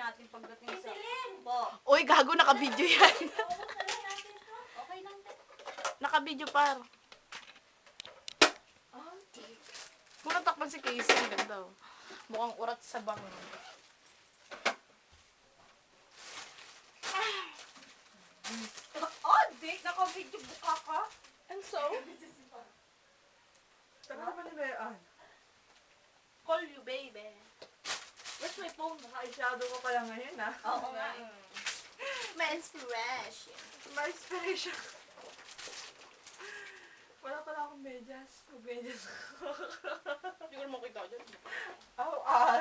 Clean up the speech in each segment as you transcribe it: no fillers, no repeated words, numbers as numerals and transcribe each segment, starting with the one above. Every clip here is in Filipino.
natin pagdating sa... Po. Uy, gago, naka-video yan. Okay lang. Naka-video par. Oh, Muna takpan si Casey. Ang ganda. Mukhang urat sa bango. oh Dick, naka-video buka ka. And so? Tara ba ni Bean? Call you, baby. Where's my phone? Naka-eyeshadow ko pala ngayon ah. Oo nga. May inspiration. May inspiration. Wala pala akong medyas. Mag-medyas ako. Hindi ko naman kita dyan.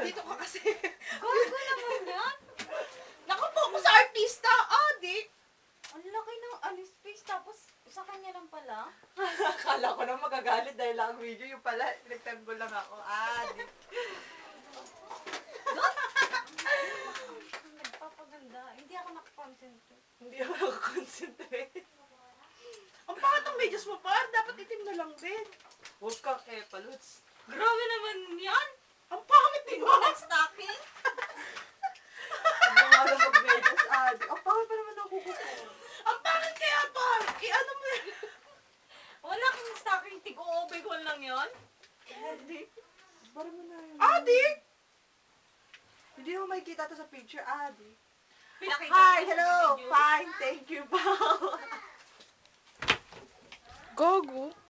Dito ka kasi. Gago naman yan. Nakapokus sa artista. Dick. Ang laki ng space, tapos sa kanya lang pala. Akala ko na magagalit dahil lang video. Yung pala, nagtanggol lang ako. Di. Nagpapaganda. Hindi ako nakakonsentrate. Hindi ako nakakonsentrate. Ang pangat ng medyas mo par. Dapat itim na lang din. Huwag kang paluts. Grabe naman yan. Ang pangit din mo. Stocking? Ang mga lang mag-medyas. Di. Ang pangit pa naman ako kuko. Ang pangit kaya par. Ano mo yan? Wala kang stocking. Tig-o-obegol lang yon. Di. Para mo na yun. Dick. Hindi mo makikita to sa picture. Di. Pinakita Hi, ko sa hello. video. Fine, thank you. Bye. Gogo.